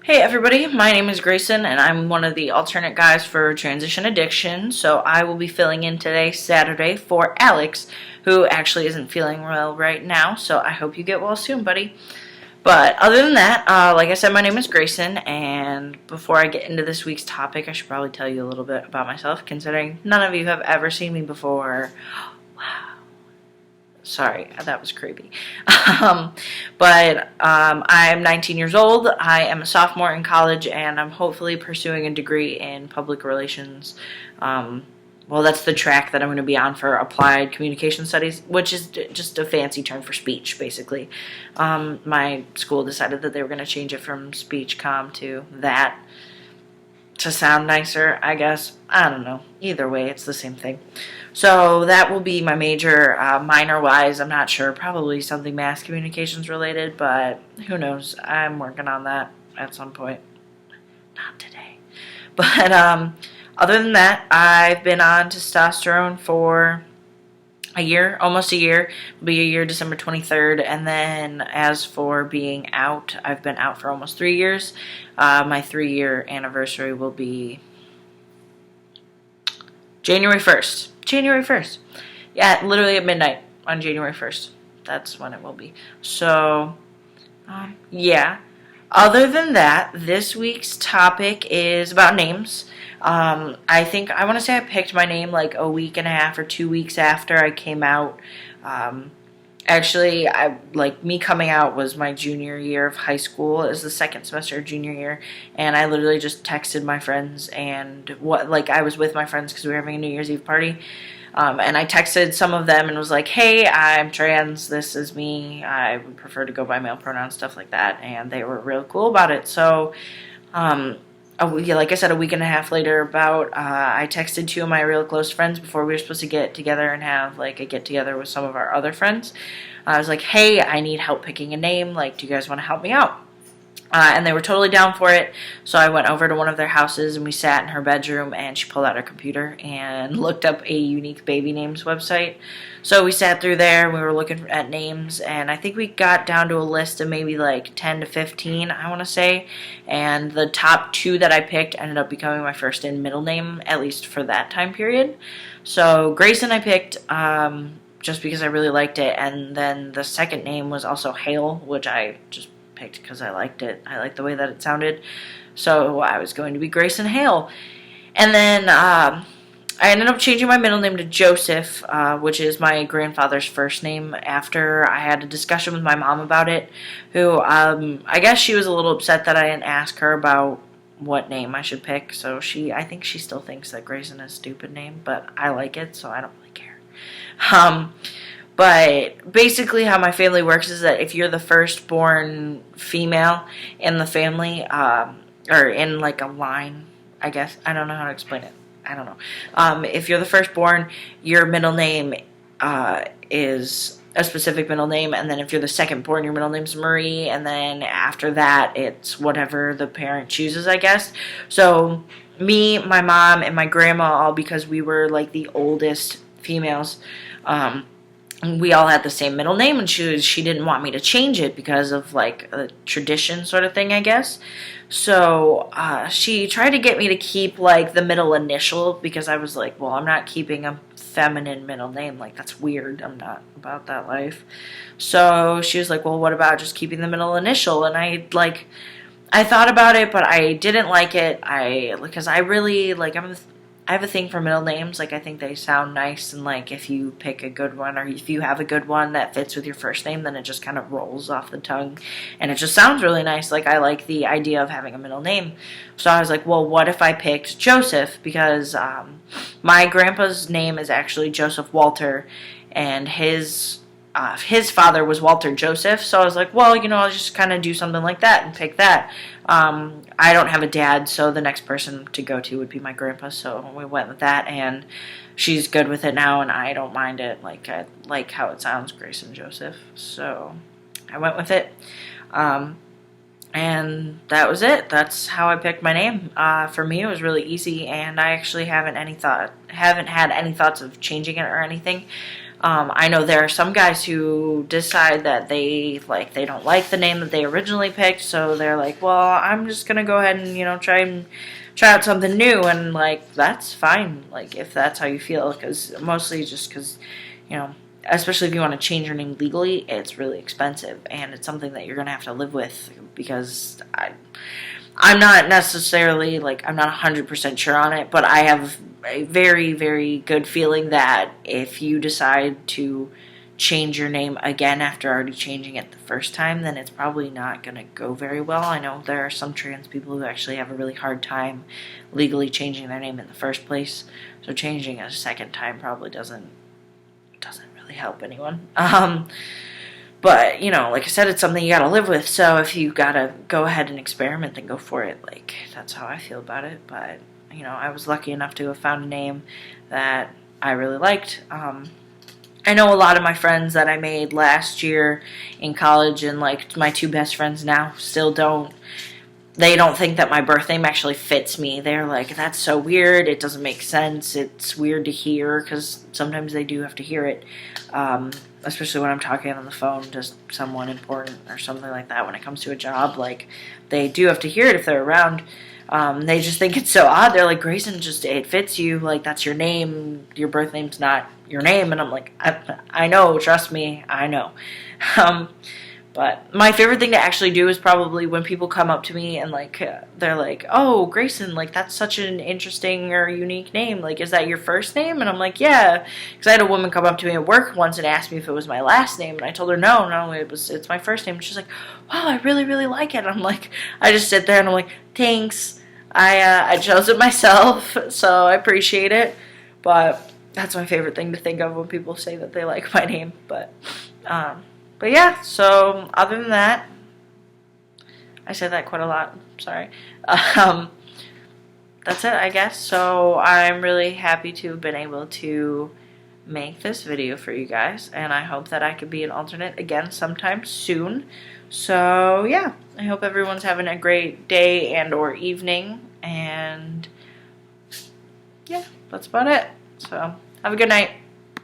Hey everybody, my name is Grayson and I'm one of the alternate guys for Transition Addiction. So I will be filling in today, Saturday, for Alex, who actually isn't feeling well right now. So I hope you get well soon, buddy. But other than that, like I said, my name is Grayson, and before I get into this week's topic, I should probably tell you a little bit about myself, considering none of you have ever seen me before. Wow. Sorry, that was creepy. I'm 19 years old. I am a sophomore in college, and I'm hopefully pursuing a degree in public relations. That's the track that I'm going to be on for applied communication studies, which is just a fancy term for speech, basically. My school decided that they were going to change it from speech comm to that to sound nicer, I guess. I don't know. Either way, it's the same thing. So that will be my major. Minor-wise, I'm not sure. Probably something mass communications related, but who knows? I'm working on that at some point. Not today. But other than that, I've been on testosterone for a year, almost a year. It'll be a year December 23rd. And then as for being out, I've been out for almost 3 years. My 3-year anniversary will be January 1st. January 1st. Yeah, literally at midnight on January 1st. That's when it will be. So, yeah. Other than that, this week's topic is about names. I want to say I picked my name like a week and a half or 2 weeks after I came out. Actually, me coming out was my junior year of high school. It was the second semester of junior year, and I literally just texted my friends and I was with my friends because we were having a New Year's Eve party. And I texted some of them and was like, hey, I'm trans, this is me, I would prefer to go by male pronouns, stuff like that, and they were real cool about it. So, like I said, a week and a half later, I texted 2 of my real close friends before we were supposed to get together and have like a get together with some of our other friends. I was like, hey, I need help picking a name, do you guys want to help me out? And they were totally down for it, so I went over to one of their houses and we sat in her bedroom and she pulled out her computer and looked up a unique baby names website. So we sat through there and we were looking at names, and I think we got down to a list of maybe like 10 to 15, I want to say, and the top 2 that I picked ended up becoming my first and middle name, at least for that time period. So Grayson I picked just because I really liked it, and then the second name was also Hale, which I just picked because I liked it. I liked the way that it sounded. So I was going to be Grayson Hale. And then I ended up changing my middle name to Joseph, which is my grandfather's first name, after I had a discussion with my mom about it, who I guess she was a little upset that I didn't ask her about what name I should pick. So I think she still thinks that Grayson is a stupid name, but I like it, so I don't really care. But basically how my family works is that if you're the firstborn female in the family, or in like a line, I guess, I don't know how to explain it. I don't know. If you're the firstborn, your middle name is a specific middle name, and then if you're the secondborn, your middle name's Marie, and then after that, it's whatever the parent chooses, I guess. So me, my mom, and my grandma, all because we were like the oldest females, we all had the same middle name, and she didn't want me to change it because of like a tradition sort of thing, I guess. So she tried to get me to keep like the middle initial, because I was like, well, I'm not keeping a feminine middle name, like that's weird, I'm not about that life. So she was like, well, what about just keeping the middle initial? And I thought about it, but I didn't like it. Because I really I have a thing for middle names. Like, I think they sound nice, and like if you pick a good one, or if you have a good one that fits with your first name, then it just kind of rolls off the tongue and it just sounds really nice. Like, I like the idea of having a middle name. So I was like, well, what if I picked Joseph? Because my grandpa's name is actually Joseph Walter, and his father was Walter Joseph. So I was like, well, I'll just kind of do something like that and pick that. I don't have a dad, so the next person to go to would be my grandpa. So we went with that, and she's good with it now, and I don't mind it. Like, I like how it sounds, Grayson Joseph. So I went with it. And that was it. That's how I picked my name. For me, it was really easy, and I actually haven't had any thoughts of changing it or anything. I know there are some guys who decide that they don't like the name that they originally picked, so they're like, well, I'm just gonna go ahead and try out something new, and like that's fine, like if that's how you feel, because mostly just because especially if you want to change your name legally, it's really expensive, and it's something that you're gonna have to live with, because I'm not necessarily, I'm not 100% sure on it, but I have a very, very good feeling that if you decide to change your name again after already changing it the first time, then it's probably not going to go very well. I know there are some trans people who actually have a really hard time legally changing their name in the first place, so changing a second time probably doesn't really help anyone. But, like I said, it's something you gotta live with, so if you gotta go ahead and experiment, then go for it. That's how I feel about it, but, I was lucky enough to have found a name that I really liked. I know a lot of my friends that I made last year in college, and, my two best friends now still don't think that my birth name actually fits me. They're like, that's so weird, it doesn't make sense, it's weird to hear, because sometimes they do have to hear it, especially when I'm talking on the phone to someone important or something like that. When it comes to a job, they do have to hear it if they're around. They just think it's so odd. They're like, Grayson, it fits you, that's your name, your birth name's not your name. And I'm like, I know, trust me, I know. But my favorite thing to actually do is probably when people come up to me and they're like, oh, Grayson, that's such an interesting or unique name. Is that your first name? And I'm like, yeah. Because I had a woman come up to me at work once and ask me if it was my last name. And I told her, no, it's my first name. And she's like, wow, I really, really like it. And I'm like, I just sit there and I'm like, thanks. I chose it myself, so I appreciate it. But that's my favorite thing to think of when people say that they like my name. But yeah, so other than that, I said that quite a lot, sorry. That's it, I guess. So I'm really happy to have been able to make this video for you guys, and I hope that I could be an alternate again sometime soon. So yeah, I hope everyone's having a great day and or evening, and yeah, that's about it. So have a good night.